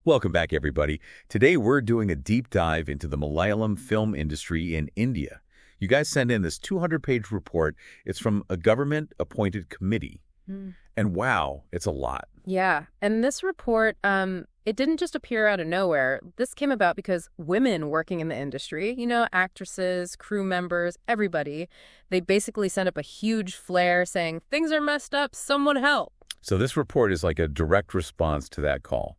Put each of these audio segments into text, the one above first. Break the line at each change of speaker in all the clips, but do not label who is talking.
Welcome back, everybody. Today, we're doing a deep dive into the Malayalam film industry in India. You guys sent in this 200-page report. It's from a government-appointed committee. And wow, it's a lot.
Yeah, and this report, it didn't just appear out of nowhere. This came about because women working in the industry, actresses, crew members, everybody, they basically sent up a huge flare saying, things are messed up, someone help.
So this report is like a direct response to that call.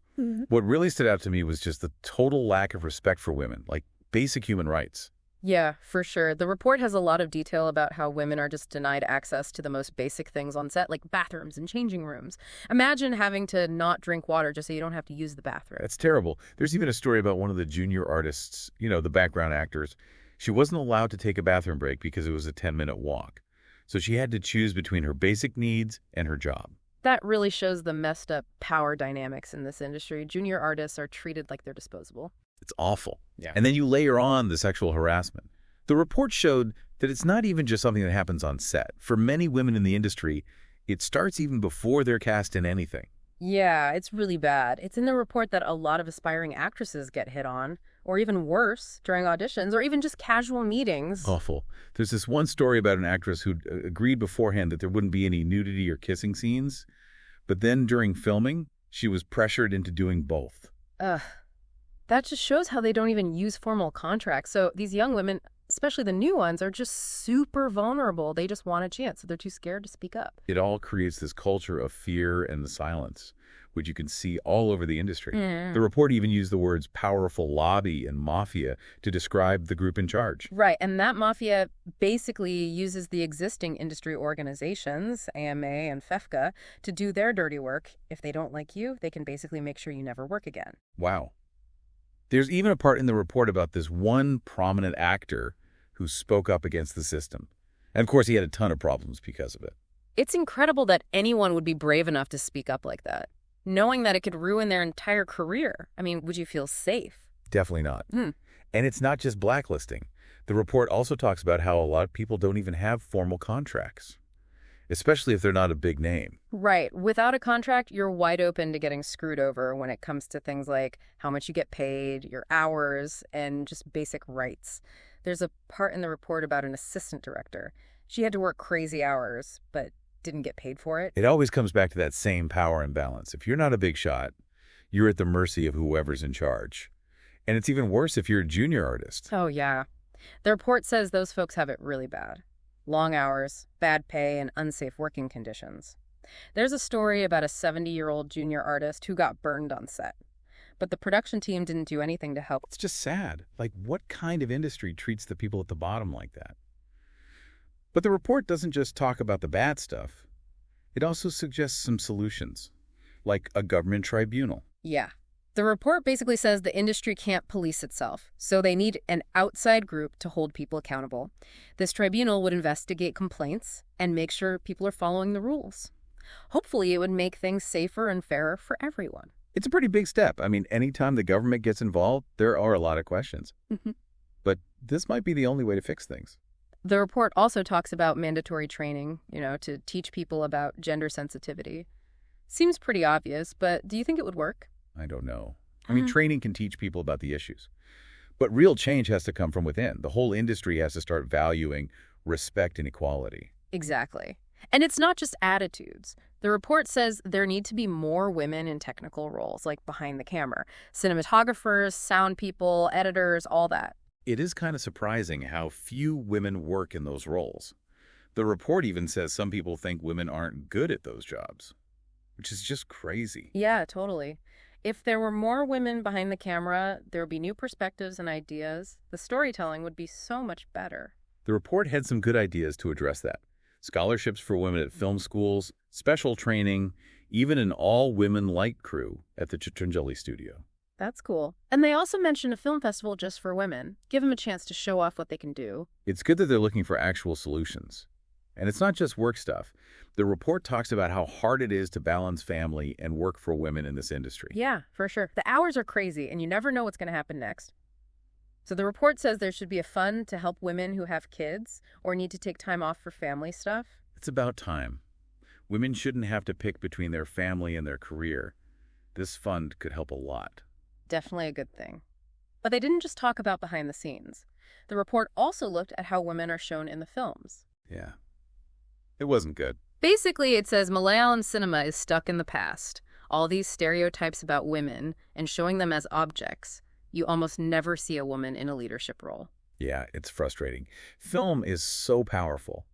What really stood out to me was just the total lack of respect for women, like basic human rights.
Yeah, for sure. The report has a lot of detail about how women are just denied access to the most basic things on set, like bathrooms and changing rooms. Imagine having to not drink water just so you don't have to use the bathroom.
That's terrible. There's even a story about one of the junior artists, the background actors. She wasn't allowed to take a bathroom break because it was a 10-minute walk. So she had to choose between her basic needs and her job.
That really shows the messed up power dynamics in this industry. Junior artists are treated like they're disposable.
It's awful.
Yeah.
And then you layer on the sexual harassment. The report showed that it's not even just something that happens on set. For many women in the industry, it starts even before they're cast in anything.
Yeah, it's really bad. It's in the report that a lot of aspiring actresses get hit on, or even worse, during auditions, or even just casual meetings.
Awful. There's this one story about an actress who agreed beforehand that there wouldn't be any nudity or kissing scenes, but then during filming, she was pressured into doing both.
Ugh. That just shows how they don't even use formal contracts. So these young women, especially the new ones, are just super vulnerable. They just want a chance, so they're too scared to speak up.
It all creates this culture of fear and silence, which you can see all over the industry. The report even used the words powerful lobby and mafia to describe the group in charge.
Right, and that mafia basically uses the existing industry organizations, AMA and FEFCA, to do their dirty work. If they don't like you, they can basically make sure you never work again.
Wow. There's even a part in the report about this one prominent actor who spoke up against the system. And of course, he had a ton of problems because of it.
It's incredible that anyone would be brave enough to speak up like that, knowing that it could ruin their entire career. I mean, would you feel safe?
Definitely not. And it's not just blacklisting. The report also talks about how a lot of people don't even have formal contracts, especially if they're not a big name.
Right. Without a contract, you're wide open to getting screwed over when it comes to things like how much you get paid, your hours, and just basic rights. There's a part in the report about an assistant director. She had to work crazy hours, but didn't get paid for it.
It always comes back to that same power imbalance. If you're not a big shot, you're at the mercy of whoever's in charge. And it's even worse if you're a junior artist.
Oh, yeah. The report says those folks have it really bad. Long hours, bad pay, and unsafe working conditions. There's a story about a 70-year-old junior artist who got burned on set. But the production team didn't do anything to help.
It's just sad. Like, what kind of industry treats the people at the bottom like that? But the report doesn't just talk about the bad stuff. It also suggests some solutions, like a government tribunal.
Yeah. The report basically says the industry can't police itself, so they need an outside group to hold people accountable. This tribunal would investigate complaints and make sure people are following the rules. Hopefully, it would make things safer and fairer for everyone.
It's a pretty big step. I mean, anytime the government gets involved, there are a lot of questions. But this might be the only way to fix things.
The report also talks about mandatory training, to teach people about gender sensitivity. Seems pretty obvious, but do you think it would work?
I don't know. I mean, training can teach people about the issues. But real change has to come from within. The whole industry has to start valuing respect and equality.
Exactly. And it's not just attitudes. The report says there need to be more women in technical roles, like behind the camera. Cinematographers, sound people, editors, all that.
It is kind of surprising how few women work in those roles. The report even says some people think women aren't good at those jobs, which is just crazy.
Yeah, totally. If there were more women behind the camera, there would be new perspectives and ideas. The storytelling would be so much better.
The report had some good ideas to address that. Scholarships for women at film schools, special training, even an all-women light crew at the Chitranjali studio.
That's cool. And they also mentioned a film festival just for women. Give them a chance to show off what they can do.
It's good that they're looking for actual solutions. And it's not just work stuff. The report talks about how hard it is to balance family and work for women in this industry.
Yeah, for sure. The hours are crazy, and you never know what's going to happen next. So the report says there should be a fund to help women who have kids or need to take time off for family stuff.
It's about time. Women shouldn't have to pick between their family and their career. This fund could help a lot.
Definitely a good thing. But they didn't just talk about behind the scenes. The report also looked at how women are shown in the films.
Yeah. It wasn't good.
Basically, it says Malayalam cinema is stuck in the past. All these stereotypes about women and showing them as objects. You almost never see a woman in a leadership role.
Yeah, it's frustrating. Film is so powerful.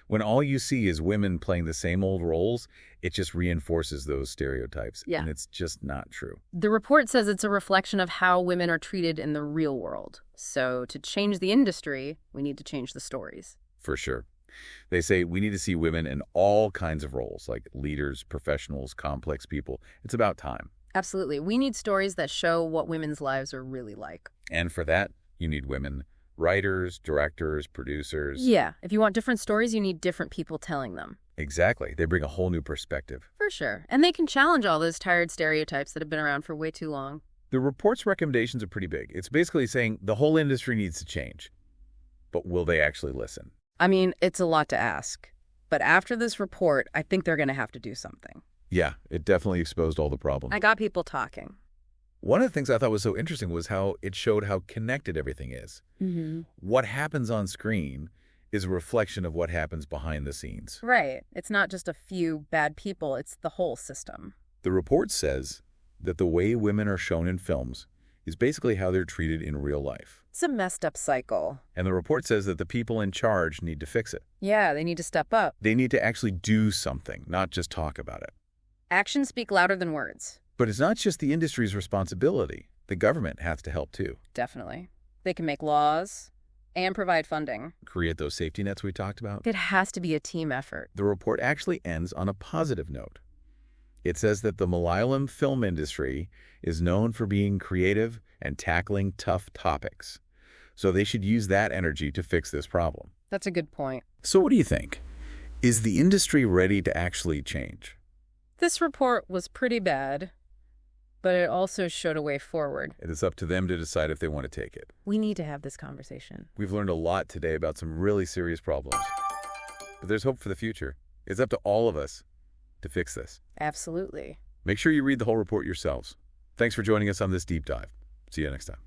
When all you see is women playing the same old roles, it just reinforces those stereotypes.
Yeah.
And it's just not true.
The report says it's a reflection of how women are treated in the real world. So to change the industry, we need to change the stories.
For sure. They say we need to see women in all kinds of roles, like leaders, professionals, complex people. It's about time.
Absolutely. We need stories that show what women's lives are really like.
And for that, you need women writers, directors, producers.
Yeah. If you want different stories, you need different people telling them.
Exactly. They bring a whole new perspective.
For sure. And they can challenge all those tired stereotypes that have been around for way too long.
The report's recommendations are pretty big. It's basically saying the whole industry needs to change. But will they actually listen?
I mean, it's a lot to ask. But after this report, I think they're going to have to do something.
Yeah, it definitely exposed all the problems.
I got people talking.
One of the things I thought was so interesting was how it showed how connected everything is.
Mm-hmm.
What happens on screen is a reflection of what happens behind the scenes.
Right. It's not just a few bad people, it's the whole system.
The report says that the way women are shown in films is basically how they're treated in real life.
It's a messed up cycle.
And the report says that the people in charge need to fix it.
Yeah, they need to step up.
They need to actually do something, not just talk about it.
Actions speak louder than words.
But it's not just the industry's responsibility. The government has to help too.
Definitely. They can make laws and provide funding.
Create those safety nets we talked about.
It has to be a team effort.
The report actually ends on a positive note. It says that the Malayalam film industry is known for being creative and tackling tough topics. So they should use that energy to fix this problem.
That's a good point.
So what do you think? Is the industry ready to actually change?
This report was pretty bad, but it also showed a way forward.
It is up to them to decide if they want to take it.
We need to have this conversation.
We've learned a lot today about some really serious problems. But there's hope for the future. It's up to all of us to fix this.
Absolutely.
Make sure you read the whole report yourselves. Thanks for joining us on this deep dive. See you next time.